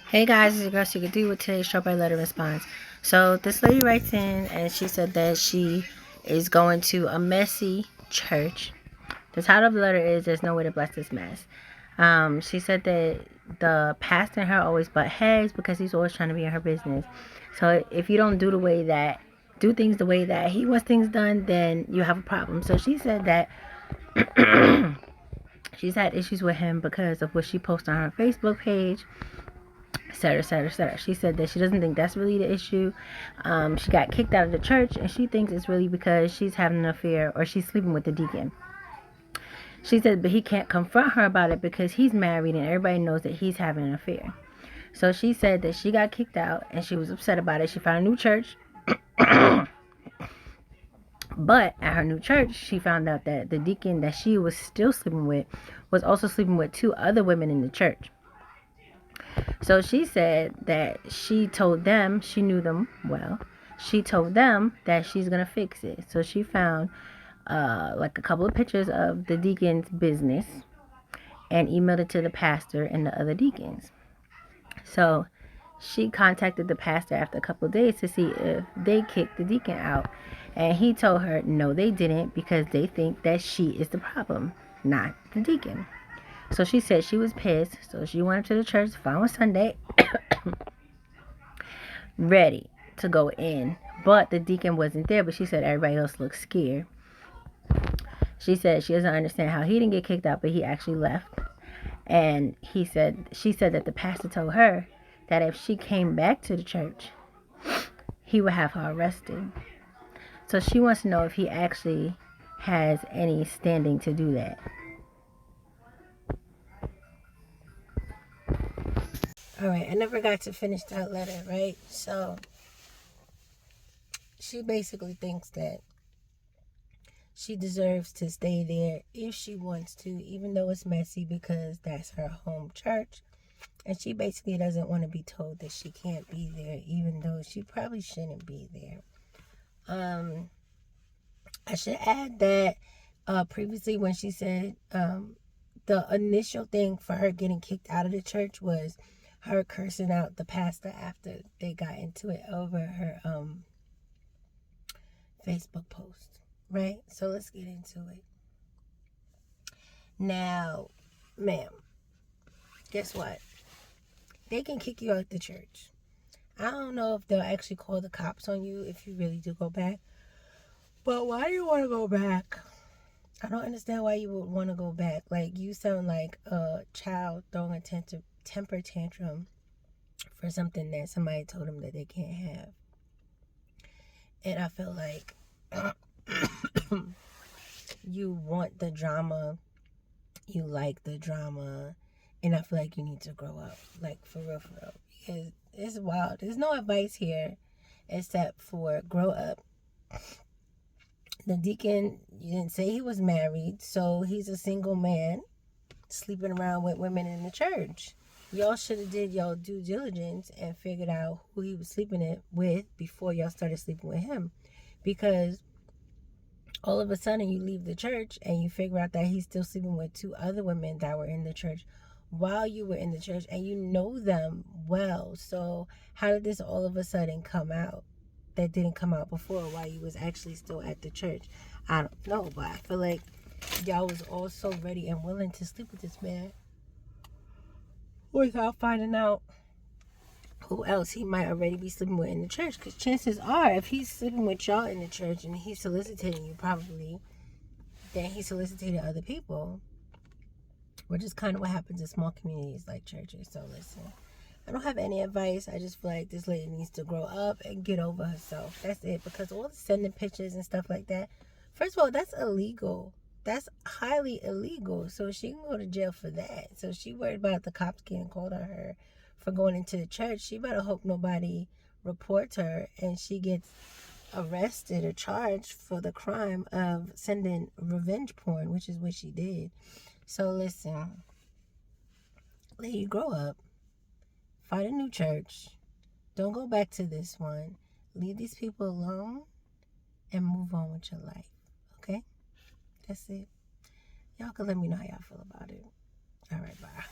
Hey guys, it's your girl SeekretD with today's Short by Letter Response. So this lady writes in and she said that she is going to a messy church. The title of the letter is "There's No Way to Bless This Mess." She said that the pastor and her always butt heads because he's always trying to be in her business. So if you don't do things the way that he wants things done, then you have a problem. So she said that she's had issues with him because of what she posted on her Facebook page, etc., etc., etc. She said that she doesn't think that's really the issue. She got kicked out of the church, and she thinks it's really because she's having an affair or she's sleeping with the deacon. She said, but he can't confront her about it because he's married and everybody knows that he's having an affair. So she said that she got kicked out and she was upset about it. She found a new church. But at her new church, she found out that the deacon that she was still sleeping with was also sleeping with 2 other women in the church. So she said that she told them, she knew them well, she told them that she's going to fix it. So she found like a couple of pictures of the deacon's business and emailed it to the pastor and the other deacons. So she contacted the pastor after a couple of days to see if they kicked the deacon out. And he told her no, they didn't, because they think that she is the problem, not the deacon. So she said she was pissed. So she went up to the church the following Sunday ready to go in. But the deacon wasn't there, but she said everybody else looked scared. She said she doesn't understand how he didn't get kicked out, but he actually left. And she said that the pastor told her that if she came back to the church, he would have her arrested. So she wants to know if he actually has any standing to do that. Alright, I never got to finish that letter, right? So she basically thinks that she deserves to stay there if she wants to, even though it's messy, because that's her home church. And she basically doesn't want to be told that she can't be there, even though she probably shouldn't be there. I should add that previously when she said the initial thing for her getting kicked out of the church was her cursing out the pastor after they got into it over her Facebook post, right? So let's get into it. Now, ma'am, guess what? They can kick you out the church. I don't know if they'll actually call the cops on you if you really do go back. But why do you want to go back? I don't understand why you would want to go back. Like, you sound like a child throwing a temper tantrum for something that somebody told them that they can't have. And I feel like you want the drama. You like the drama. And I feel like you need to grow up. Like, for real. Because it's wild. There's no advice here except for grow up. The deacon, you didn't say he was married, so he's a single man sleeping around with women in the church. Y'all should have did y'all due diligence and figured out who he was sleeping with before y'all started sleeping with him. Because all of a sudden you leave the church and you figure out that he's still sleeping with 2 other women that were in the church while you were in the church, and you know them well. So how did this all of a sudden come out that didn't come out before while you was actually still at the church? I don't know, but I feel like y'all was all so ready and willing to sleep with this man without finding out who else he might already be sleeping with in the church. Because chances are, if he's sleeping with y'all in the church and he's soliciting you, probably, then he solicited other people, which is kind of what happens in small communities like churches. So listen, I don't have any advice. I just feel like this lady needs to grow up and get over herself. That's it. Because all the sending pictures and stuff like that, first of all, that's illegal. That's highly illegal. So she can go to jail for that. So she worried about the cops getting called on her for going into the church. She better hope nobody reports her and she gets arrested or charged for the crime of sending revenge porn, which is what she did. So listen, lady, grow up. Find a new church. Don't go back to this one. Leave these people alone and move on with your life. Okay? That's it. Y'all can let me know how y'all feel about it. All right, bye.